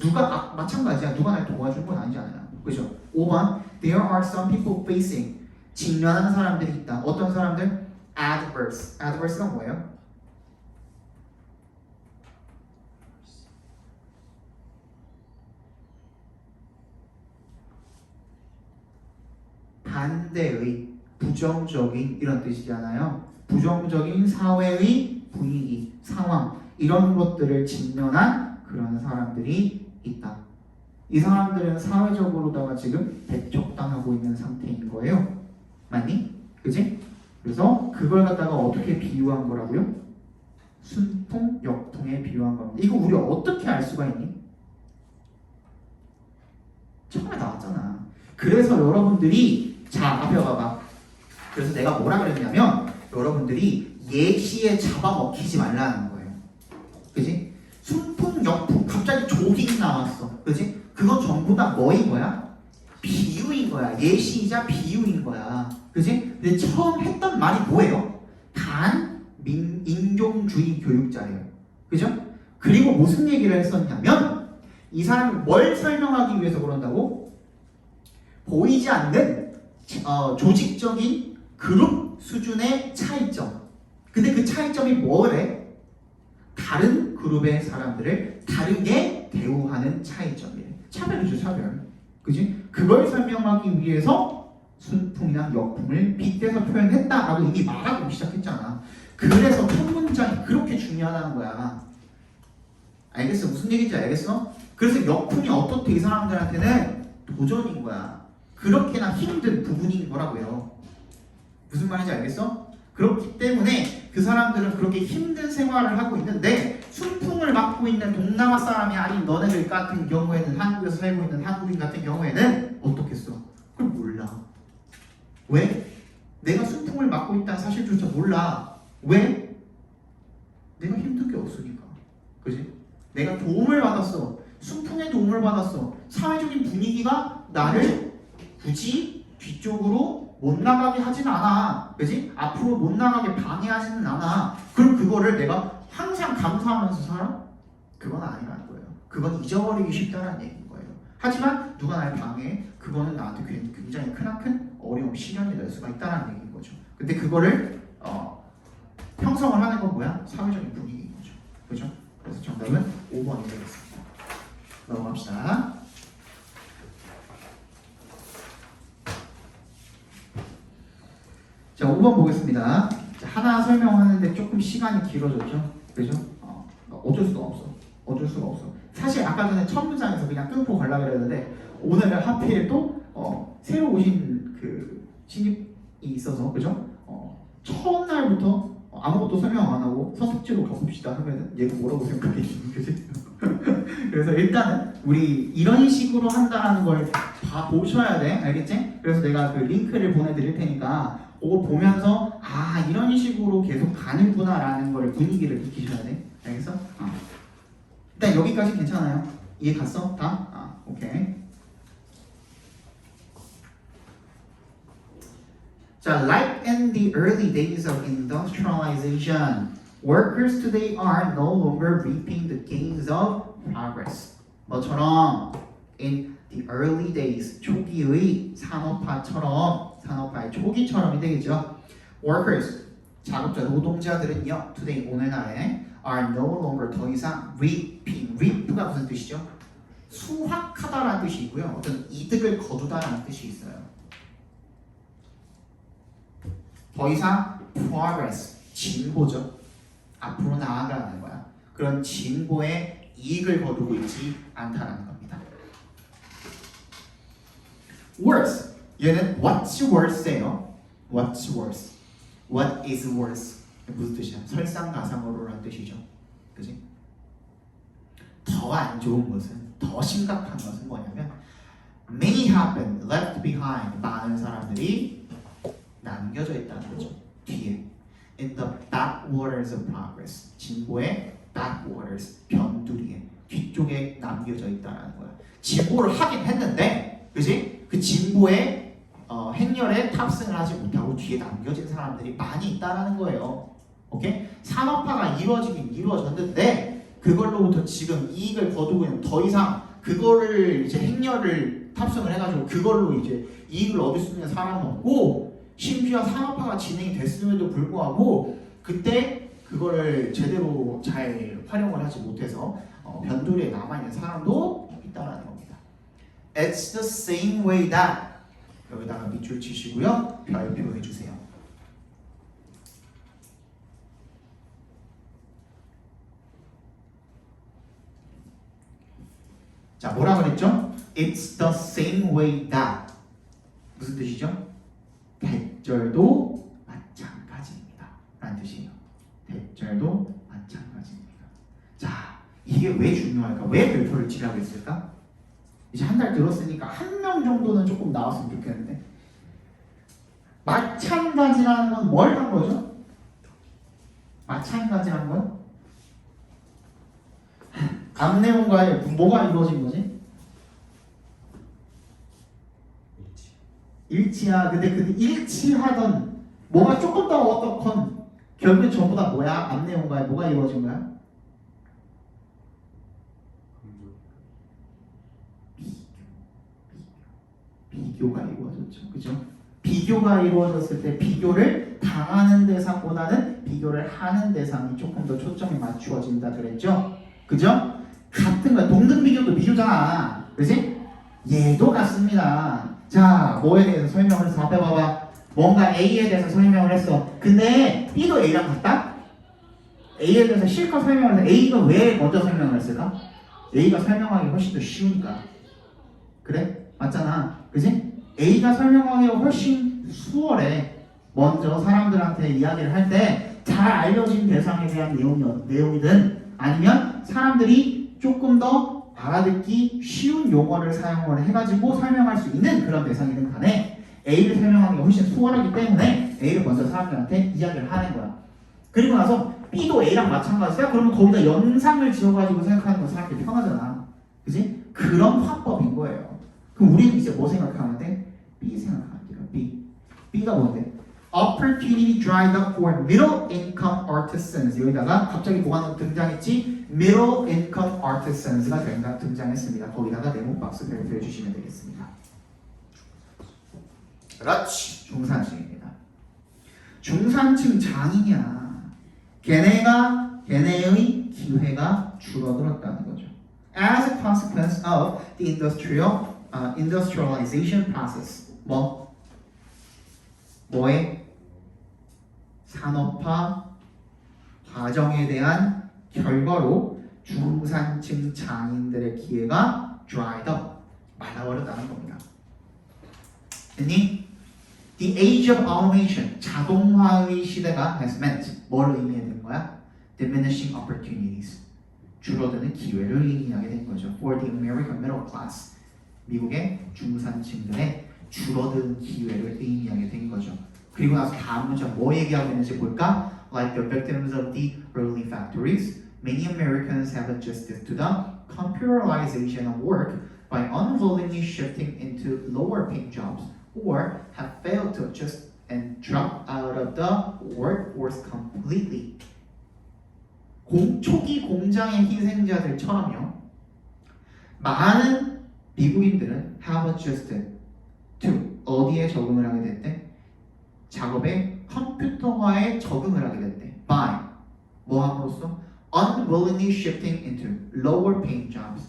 마찬가지야. 누가 날 도와준 건 아니잖아요. 그죠? 5번 There are some people facing. 직면하는 사람들이 있다. 어떤 사람들? Adverse. Adverse가 뭐예요? 반대의, 부정적인 이런 뜻이잖아요. 부정적인 사회의 분위기, 상황 이런 것들을 직면한 그런 사람들이 있다. 이 사람들은 사회적으로다가 지금 배척당하고 있는 상태인 거예요. 맞니? 그지? 그래서 그걸 갖다가 어떻게 비유한 거라고요? 순풍, 역풍에 비유한 겁니다. 이거 우리 어떻게 알 수가 있니? 처음에 나왔잖아. 그래서 여러분들이 자 앞에 봐봐. 그래서 내가 뭐라 그랬냐면 여러분들이 예시에 잡아먹히지 말라는 거예요. 그지? 순풍, 역풍 갑자기 조깅 나왔어. 그지? 그건 전부 다 뭐인 거야? 비유인 거야. 예시이자 비유인 거야. 그지? 근데 처음 했던 말이 뭐예요? 인종주의 교육자예요. 그죠? 그리고 무슨 얘기를 했었냐면 이 사람이 뭘 설명하기 위해서 그런다고? 보이지 않는 조직적인 그룹 수준의 차이점. 근데 그 차이점이 뭐래? 다른 그룹의 사람들을 다르게 대우하는 차이점이래. 차별이죠, 차별. 그지? 그걸 설명하기 위해서 순풍이나 역풍을 빗대서 표현했다라고 이미 말하고 시작했잖아. 그래서 첫 문장이 그렇게 중요하다는 거야. 알겠어? 무슨 얘기인지 알겠어? 그래서 역풍이 어떻게 이 사람들한테는 도전인 거야. 그렇게나 힘든 부분인 거라고요. 무슨 말인지 알겠어? 그렇기 때문에 그 사람들은 그렇게 힘든 생활을 하고 있는데 순풍을 맞고 있는 동남아 사람이 아닌 너네들 같은 경우에는 한국에서 살고 있는 한국인 같은 경우에는 어떻겠어? 그걸 몰라. 왜? 내가 순풍을 맞고 있다는 사실조차 몰라. 왜? 내가 힘든 게 없으니까. 그지? 내가 도움을 받았어. 순풍의 도움을 받았어. 사회적인 분위기가 나를 굳이 뒤쪽으로 못 나가게 하진 않아. 그지? 앞으로 못 나가게 방해하지는 않아. 그럼 그거를 내가 항상 감사하면서 살아? 그건 아니라는 거예요. 그건 잊어버리기 쉽다는 얘기인 거예요. 하지만 누가 날 방해해? 그거는 나한테 굉장히 크나큰 어려움, 시련이 될 수가 있다는 얘기인 거죠. 근데 그거를 형성을 하는 건 뭐야? 사회적인 분위기인 거죠. 그죠? 그래서 정답은 5번이 되겠습니다. 넘어갑시다. 자, 5번 보겠습니다. 자, 하나 설명하는데 조금 시간이 길어졌죠? 그죠? 어쩔 수가 없어. 어쩔 수가 없어. 사실 아까 전에 첫 문장에서 그냥 끊고 가려고 그랬는데 오늘은 하필 또 새로 오신 그 신입이 있어서 그죠? 첫날부터 아무것도 설명 안 하고 서석지로 가봅시다 하면은 얘가 뭐라고 생각해? 그지? 그래서 일단은 우리 이런 식으로 한다는 걸 다 보셔야 돼. 알겠지? 그래서 내가 그 링크를 보내드릴 테니까 그거 보면서 아 이런 식으로 계속 가는구나 라는 걸 분위기를 느끼셔야 돼. 알겠어? 일단 여기까지 괜찮아요? 이해 갔어? 다? 오케이. 자, like in the early days of industrialization, workers today are no longer reaping the gains of progress. 뭐처럼 in the early days, 초기의 산업화처럼, 산업화의 초기처럼이 되겠죠. Workers, 작업자, 노동자들은요, today, 오늘날에 are no longer 더 이상 reaping, reap가 무슨 뜻이죠? 수확하다라는 뜻이 있고요. 어떤 이득을 거두다라는 뜻이 있어요. 더 이상 progress, 진보죠. 앞으로 나아가는 거야. 그런 진보의 이익을 거두고 있지 않다라는 겁니다. worse, 얘는 what's worse예요. what's worse, what is worse 무슨 뜻이야? 설상가상어로라는 뜻이죠. 그지? 더 안 좋은 것은, 더 심각한 것은 뭐냐면 many have been left behind, 많은 사람들이 남겨져 있다는 거죠. 뒤에 in the backwaters of progress, 진보의 backwaters, 변두리에 뒤쪽에 남겨져 있다는 거야. 진보를 하긴 했는데, 그지? 그 진보의 행렬에 탑승을 하지 못하고 뒤에 남겨진 사람들이 많이 있다라는 거예요. 오케이? 산업화가 이루어지긴 이루어졌는데 그걸로부터 지금 이익을 거두고 있는, 더 이상 그거를 이제 행렬을 탑승을 해가지고 그걸로 이제 이익을 얻을 수 있는 사람은 없고, 심지어 산업화가 진행이 됐음에도 불구하고 그때 그거를 제대로 잘 활용을 하지 못해서 변두리에 남아있는 사람도 있다라는 겁니다. It's the same way that, 여기다가 밑줄 치시고요, 별표 해주세요. 자, 뭐라 그랬죠? It's the same way that, 무슨 뜻이죠? 대절도 마찬가지입니다 라는 뜻이에요. 대절도 마찬가지입니다. 자, 이게 왜 중요할까? 왜 별표를 치라고 했을까? 이제 한 달 들었으니까 한 명 정도는 조금 나왔으면 좋겠는데, 마찬가지라는 건 뭘 한 거죠? 마찬가지라는 건 앞 내용과의 뭐가 이루어진 거지? 일치야. 근데 일치하던 뭐가 조금 더 어떻건 결국에 전부 다 뭐야? 앞 내용과의 뭐가 이루어진 거야? 비교가 이루어졌죠. 그죠? 비교가 이루어졌을 때 비교를 당하는 대상보다는 비교를 하는 대상이 조금 더 초점이 맞추어진다 그랬죠? 그죠? 같은 거야. 동등 비교도 비교잖아. 그지? 얘도 같습니다. 자, 뭐에 대해서 설명을 해서 앞에 봐봐. 뭔가 A에 대해서 설명을 했어. 근데 B도 A랑 같다? A에 대해서 실컷 설명을 해서 A가 왜 먼저 설명을 했을까? A가 설명하기 훨씬 더 쉬우니까. 그래? 맞잖아. 그지? A가 설명하기가 훨씬 수월해. 먼저 사람들한테 이야기를 할 때 잘 알려진 대상에 대한 내용이든 아니면 사람들이 조금 더 알아듣기 쉬운 용어를 사용을 해가지고 설명할 수 있는 그런 대상이든 간에 A를 설명하기가 훨씬 수월하기 때문에 A를 먼저 사람들한테 이야기를 하는 거야. 그리고 나서 B도 A랑 마찬가지야? 그러면 거기다 연상을 지어가지고 생각하는 건 사람들이 편하잖아. 그지? 그런 화법인 거예요. 그럼 우리는 이제 뭐 생각하면 돼? B 생각하면 돼요. B. B가 뭔데? Opportunity dried up for middle income artisans. 여기다가 갑자기 뭐가 등장했지? Middle income artisans가 등장했습니다. 거기다가 네모 박스 별표해 주시면 되겠습니다. 그렇지. 중산층입니다. 중산층 장이냐? 걔네의 기회가 줄어들었다는 거죠. As a consequence of the industrialization process. 뭐의? 산업화 과정에 대한 결과로 중산층 장인들의 기회가 dried up, 말라버렸다는 겁니다. 됐니? The age of automation, 자동화의 시대가 has meant, 뭘 의미하는 거야? Diminishing opportunities, 줄어드는 기회를 의미하게 된 거죠. For the American middle class. 미국의 중산층들의 줄어든 기회를 의미하게 된 거죠. 그리고 나서 다음 문장 뭐 얘기하고 있는지 볼까? Like the victims of the early factories, many Americans have adjusted to the computerization of work by unwillingly shifting into lower paying jobs or have failed to adjust and drop out of the workforce completely. 초기 공장의 희생자들처럼요. 많은 미국인들은 have adjusted to 어디에 적응을 하게 됐대? 작업의 컴퓨터화에 적응을 하게 됐대. by 뭐 함으로써? unwillingly shifting into lower paying jobs.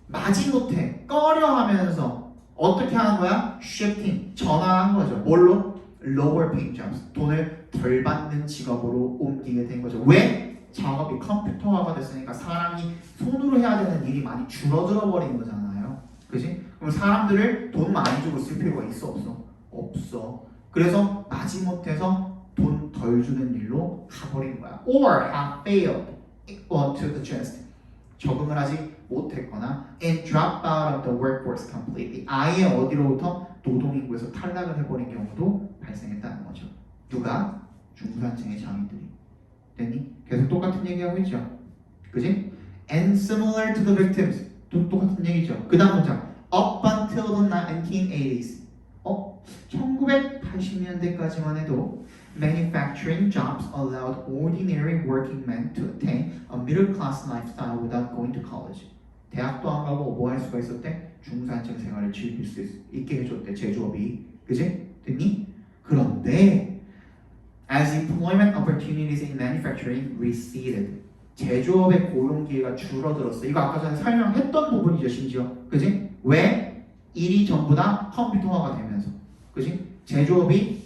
마지못해 꺼려하면서 어떻게 하는 거야? shifting 전환한 거죠. 뭘로? lower paying jobs. 돈을 덜 받는 직업으로 옮기게 된 거죠. 왜? 작업이 컴퓨터화가 됐으니까 사람이 손으로 해야 되는 일이 많이 줄어들어 버린 거잖아요. 그지? 그럼 사람들을 돈 많이 주고 쓸 필요가 있어 없어? 없어. 그래서 마지못해서 돈 덜 주는 일로 가버린 거야. Or have failed to adjust. 적응을 하지 못했거나 and drop out of the workforce completely. 아예 어디로부터? 노동인구에서 탈락을 해버린 경우도 발생했다는 거죠. 누가? 중산층의 장인들이. 됐니? 계속 똑같은 얘기하고 있죠. 그지? And similar to the victims. 또 똑같은 얘기죠. 그 다음 문장. Up until the 1980s. 1980년대까지만 해도 manufacturing jobs allowed ordinary working men to attain a middle-class lifestyle without going to college. 대학도 안 가고 뭐 할 수가 있었대? 중산층 생활을 즐길 수 있게 해줬대. 제조업이. 그지? 됐니? 그런데 as employment opportunities in manufacturing receded. 제조업의 고용 기회가 줄어들었어. 이거 아까 전에 설명했던 부분이죠, 심지어. 그지? 왜? 일이 전부 다 컴퓨터화가 되면서. 그지? 제조업이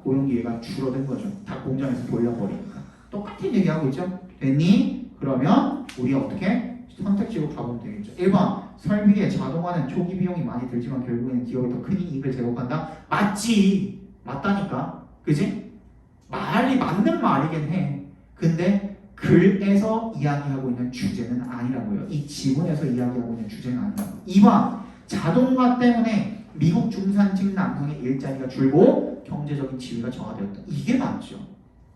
고용 기회가 줄어든 거죠. 다 공장에서 돌려버리니까. 똑같은 얘기하고 있죠. 됐니? 그러면 우리 어떻게 선택지로 가보면 되겠죠. 1번 설비의 자동화는 초기 비용이 많이 들지만 결국에는 기업이 더 큰 이익을 제공한다. 맞지? 맞다니까. 그지? 말이 맞는 말이긴 해. 근데 글에서 이야기하고 있는 주제는 아니라고요. 이 지문에서 이야기하고 있는 주제는 아니라고. 2번 자동화 때문에 미국 중산층 남성의 일자리가 줄고 경제적인 지위가 저하되었다. 이게 맞죠.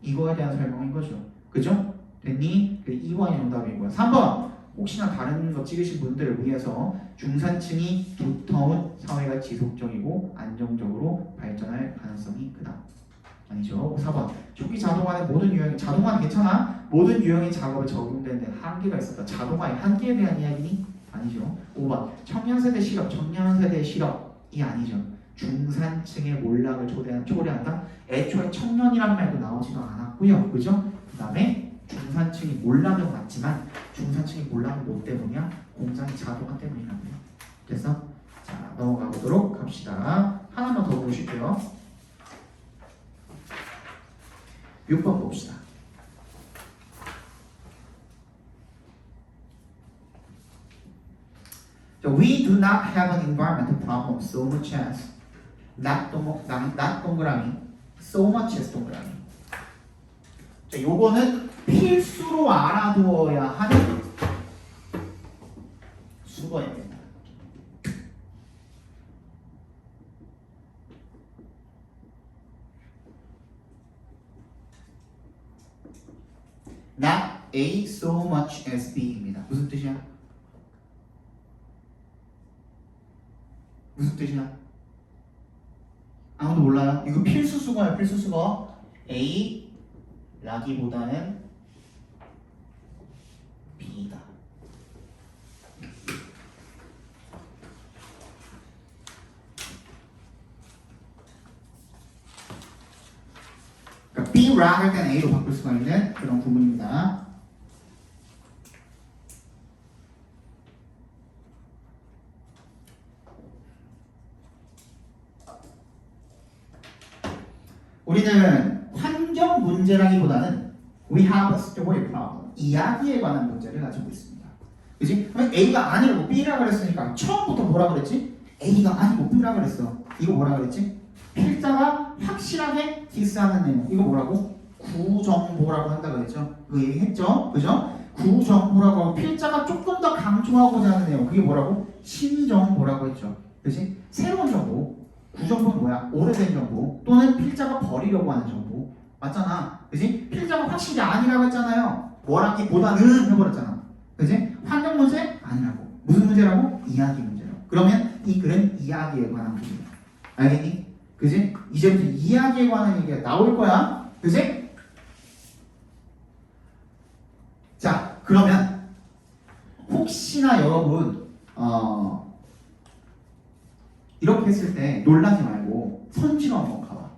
이거에 대한 설명인 거죠. 그죠? 됐니? 2번이 정답이고요. 3번 혹시나 다른 거 찍으신 분들을 위해서 중산층이 두터운 사회가 지속적이고 안정적으로 발전할 가능성이 크다. 아니죠. 4번 초기 자동화는 모든 유형이 자동화는 괜찮아. 모든 유형의 작업에 적용되는 데 한계가 있었다. 자동화의 한계에 대한 이야기니? 아니죠. 5번 청년세대 실업, 청년세대 실업이 아니죠. 중산층의 몰락을 초래한다. 애초에 청년이라는 말도 나오지도 않았고요. 그죠? 그 다음에 중산층이 몰락은 맞지만 중산층이 몰락은 뭐 때문이야? 공장이 자동화 때문이라고요. 그래서 자 넘어가 보도록 합시다. 하나만 더 보실게요. 6번 봅시다. We do not have an environmental problem so much as not 동그라미 so much as 동그라미. 자, 요거는 필수로 알아두어야 하는 수거입니다. Not A so much as B입니다. 무슨 뜻이야? 무슨 뜻이야? 아무도 몰라요? 이거 필수 수거야, 필수 수거. A 라기보다는 B다. 그러니까 B라 할 때는 A로 바꿀 수가 있는 그런 구문입니다. 우리는 환경 문제라기보다는 we have a story problem. 이야기에 관한 문제를 가지고 있습니다. 그치? 그럼 A가 아니라고 B라 그랬으니까 처음부터 뭐라 그랬지? A가 아니고 B라 그랬어. 이거 뭐라 그랬지? 필자가 확실하게 디스하는 내용. 이거 뭐라고? 구정보라고 한다 그랬죠? 그 얘기 했죠? 그죠? 구정보라고 하고 필자가 조금 더 강조하고자 하는 내용 그게 뭐라고? 신정보라고 했죠. 그치? 새로운 정보. 구정보는 뭐야? 오래된 정보 또는 필자가 버리려고 하는 정보 맞잖아. 그치? 필자가 확실히 아니라고 했잖아요. 뭐라기보다는 해버렸잖아. 그치? 환경 문제? 아니라고. 무슨 문제라고? 이야기 문제라고. 그러면 이 글은 이야기에 관한 글이야. 알겠니? 그치? 이제부터 이야기에 관한 얘기가 나올 거야. 그치? 자, 그러면 혹시나 여러분 이렇게 했을 때 놀라지 말고 선지로 한번 가봐.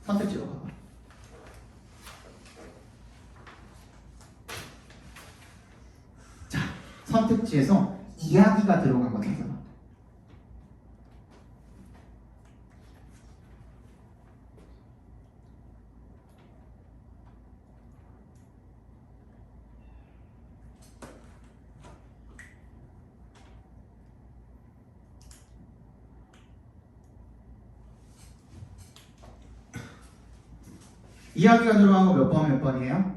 선택지로 가봐. 자, 선택지에서 이야기가 들어간 거 찾아봐. 이야기가 들어간 거 몇 번이에요?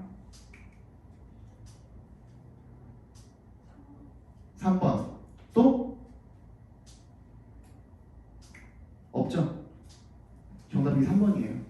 3번. 또? 없죠? 정답이 3번이에요.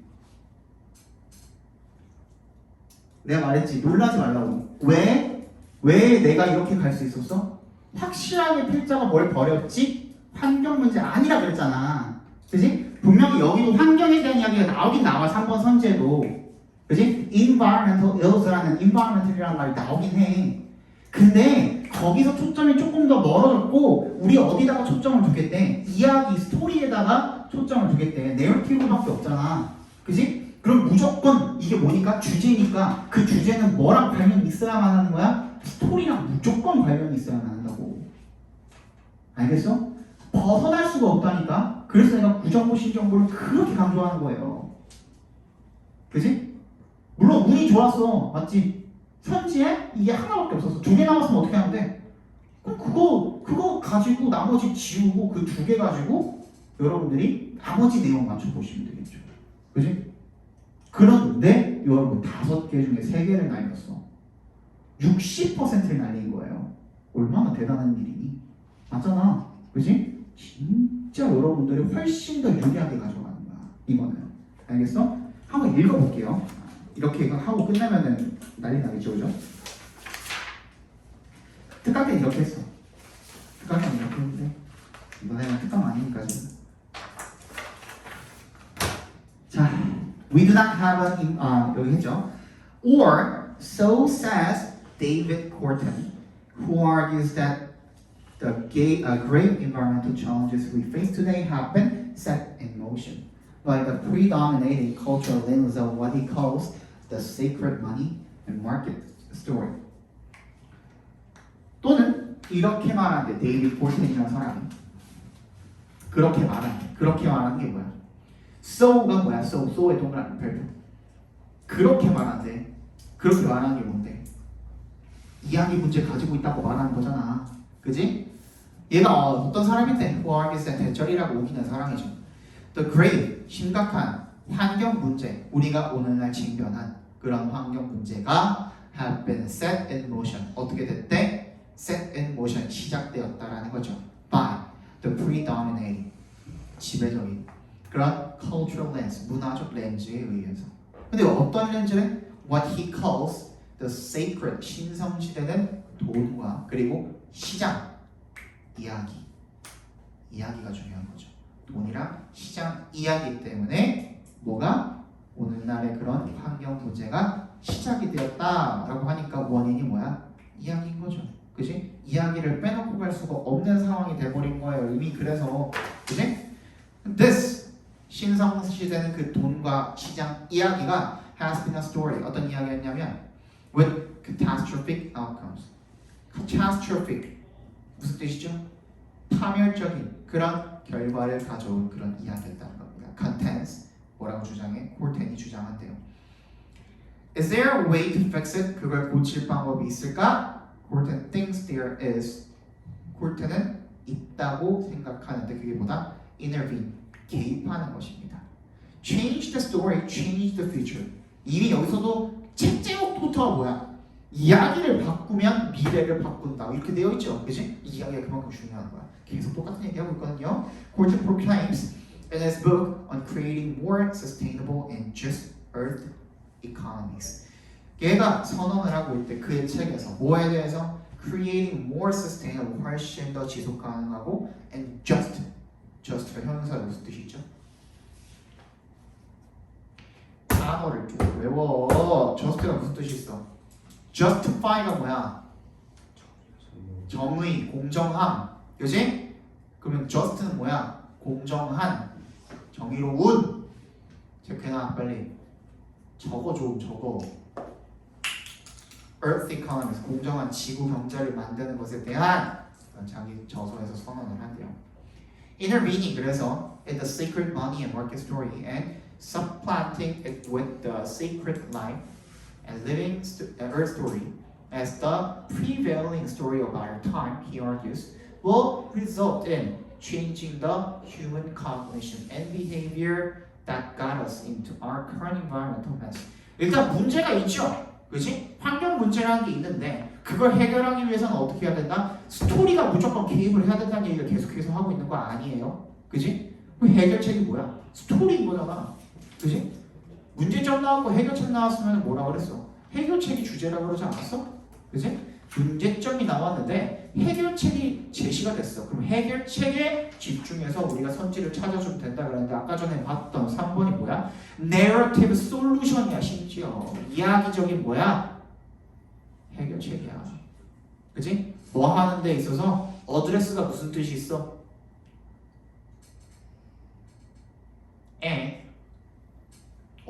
내가 말했지 놀라지 말라고. 왜 내가 이렇게 갈 수 있었어? 확실하게 필자가 뭘 버렸지? 환경 문제 아니라 그랬잖아. 그지? 분명히 여기도 환경에 대한 이야기가 나오긴 나와. 3번 선지에도. 그지? environmental ills라는 environmental이라는 말이 나오긴 해. 근데 거기서 초점이 조금 더 멀어졌고 우리 어디다가 초점을 두겠대? 이야기, 스토리에다가 초점을 두겠대. 내러티브밖에 없잖아. 그지? 그럼 무조건 이게 뭐니까? 주제니까 그 주제는 뭐랑 관련이 있어야만 하는 거야? 스토리랑 무조건 관련이 있어야만 한다고. 알겠어? 벗어날 수가 없다니까? 그래서 내가 구정보, 신정보를 그렇게 강조하는 거예요. 그지? 물론 운이 좋았어. 맞지? 선지에 이게 하나밖에 없었어. 2개 남았으면 어떻게 하는데? 그럼 그거 가지고 나머지 지우고 그 2개 가지고 여러분들이 나머지 내용 맞춰보시면 되겠죠. 그지? 그런데 여러분 5개 중에 3개를 날렸어. 60%를 날린 거예요. 얼마나 대단한 일이니? 맞잖아. 그지? 진짜 여러분들이 훨씬 더 유리하게 가져가는 거야. 이거는. 알겠어? 한번 읽어볼게요. 이렇게 하고 끝나면은 난리 나겠죠, 그죠? 특강 때 이렇게 했어. 특강 때 이렇게 했는데 이번에는 특강 아니니까 지금. 자, we do not have an 여기 했죠. Or so says David Corton, who argues that the grave environmental challenges we face today have been set in motion by the predominating cultural lens of what he calls the sacred money and market story. 또는 이렇게 말하는데 데이비드 콜튼이라는 사람이 그렇게 말하는 게 뭐야? so가 뭐야? so의 동그라미 별표. 그렇게 말하는데 그렇게 말하는 게 뭔데? 이야기 문제 가지고 있다고 말하는 거잖아. 그지? 얘가 어떤 사람인데? who argues that 대절이라고 우기는 사람이죠. The grave, 심각한 환경 문제, 우리가 오늘날 직면한 그런 환경 문제가 have been set in motion. 어떻게 됐대? set in motion, 시작되었다라는 거죠. by the predominating, 지배적인 그런 cultural lens, 문화적 렌즈에 의해서. 근데 어떤 렌즈는 what he calls the sacred, 신성시대는 돈과 그리고 시장, 이야기가 중요한 거죠. 돈이랑 시장 이야기 때문에 뭐가 오늘날의 그런 환경 문제가 시작이 되었다라고 하니까 원인이 뭐야? 이야기인 거죠. 그지? 이야기를 빼놓고 갈 수가 없는 상황이 돼버린 거예요. 이미 그래서 그지? This 신성시대는 그 돈과 시장 이야기가 has been a story. 어떤 이야기였냐면 with catastrophic outcomes. catastrophic 무슨 뜻이죠? 파멸적인 그런 결과를 가져온 그런 이야기였다는 겁니다. contents 뭐라고 주장해? 콜텐이 주장한대요. Is there a way to fix it? 그걸 고칠 방법이 있을까? 콜텐 thinks there is. 콜텐은 있다고 생각하는데 그게 뭐다? intervene, 개입하는 것입니다. Change the story, change the future. 이미 여기서도 책 제목부터 뭐야? 이야기를 바꾸면 미래를 바꾼다. 이렇게 되어 있죠. 그지? 이 이야기가 그만큼 중요한 거야. 계속 똑같은 얘기하고 있거든요. Coulter proclaims in his book on creating more sustainable and just earth economies. 얘가 선언을 하고 있대. 그의 책에서 뭐에 대해서? Creating more sustainable, 훨씬 더 지속 가능하고 and just가 형용사가 무슨 뜻이죠? 단어를 좀 외워. just가 무슨 뜻이 있어? justify가 뭐야? 정의, 공정함, 그지? 그러면 just는 뭐야? 공정한, 정의로운. 체크해놔 빨리. 적어 좀 적어. Earth economies, 공정한 지구 경제를 만드는 것에 대한 자기 저서에서 선언을 한대요. Intervening, 그래서 in the sacred money and market story and supplanting it with the sacred life and living earth story as the prevailing story of our time, he argues, will result in changing the human cognition and behavior that got us into our current environmental mess. 일단 문제가 있죠. 그지? 환경 문제라는 게 있는데 그걸 해결하기 위해서는 어떻게 해야 된다? 스토리가 무조건 개입을 해야 된다는 얘기를 계속해서 하고 있는 거 아니에요? 그지? 그 해결책이 뭐야? 스토리인 거잖아. 그지? 문제점 나왔고 해결책 나왔으면 뭐라 그랬어? 해결책이 주제라고 그러지 않았어? 그지? 문제점이 나왔는데 해결책이 제시가 됐어. 그럼 해결책에 집중해서 우리가 선지를 찾아주면 된다 그랬는데 아까 전에 봤던 3번이 뭐야? Narrative solution이야. 심지어 이야기적인 뭐야? 해결책이야. 그지? 뭐 하는 데 있어서 어드레스가 무슨 뜻이 있어?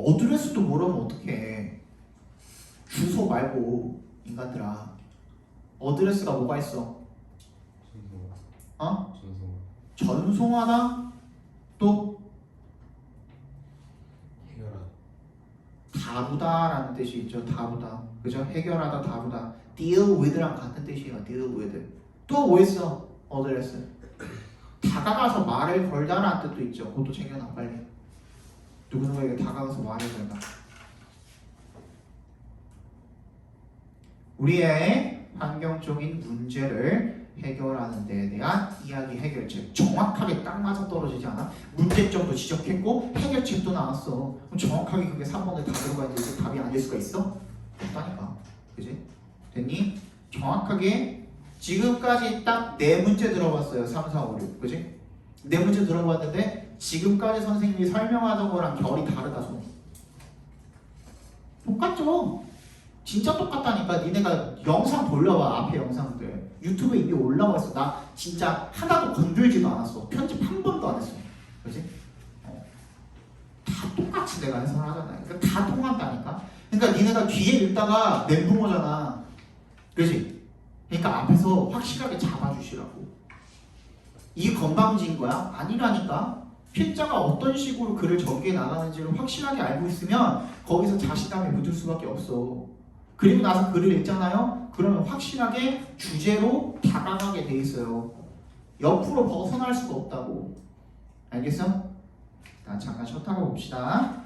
어드레스도 모르면 어떡해. 주소 말고 인간들아. 어드레스가 뭐가 있어? 어? 전송하다. 또 해결하다. 다루다라는 뜻이 있죠. 다루다. 그죠? 해결하다, 다루다. deal with랑 같은 뜻이에요. deal with. 또 뭐 있어? 어드레스. 다가가서 말을 걸다라는 뜻도 있죠. 그것도 챙겨놔 빨리. 누구누구에게 다가가서 말을 걸다. 우리의 환경적인 문제를 해결하는 데에 대한 이야기 해결책. 정확하게 딱 맞아 떨어지지 않아? 문제점도 지적했고 해결책도 나왔어. 그럼 정확하게 그게 3번에 다 들어가 있는데 이게 답이 아닐 수가 있어? 없다니까. 그지? 됐니? 정확하게 지금까지 딱 4문제 들어봤어요. 3, 4, 5, 6. 그지? 4문제 들어봤는데 지금까지 선생님이 설명하던 거랑 결이 다르다 손. 똑같죠? 진짜 똑같다니까. 니네가 영상 돌려봐. 앞에 영상들 유튜브에 이미 올라와 있어. 나 진짜 하나도 건들지도 않았어. 편집 한 번도 안 했어. 그렇지? 다 똑같이 내가 해설하잖아. 그러니까 다 통한다니까. 그러니까 니네가 뒤에 읽다가 멘붕어잖아. 그렇지? 그러니까 앞에서 확실하게 잡아주시라고. 이 건방진 거야? 아니라니까. 필자가 어떤 식으로 글을 전개해 나가는지를 확실하게 알고 있으면 거기서 자신감이 붙을 수밖에 없어. 그리고 나서 글을 읽잖아요. 그러면 확실하게 주제로 다가가게 돼 있어요. 옆으로 벗어날 수가 없다고. 알겠어? 자, 잠깐 쉬었다가 봅시다.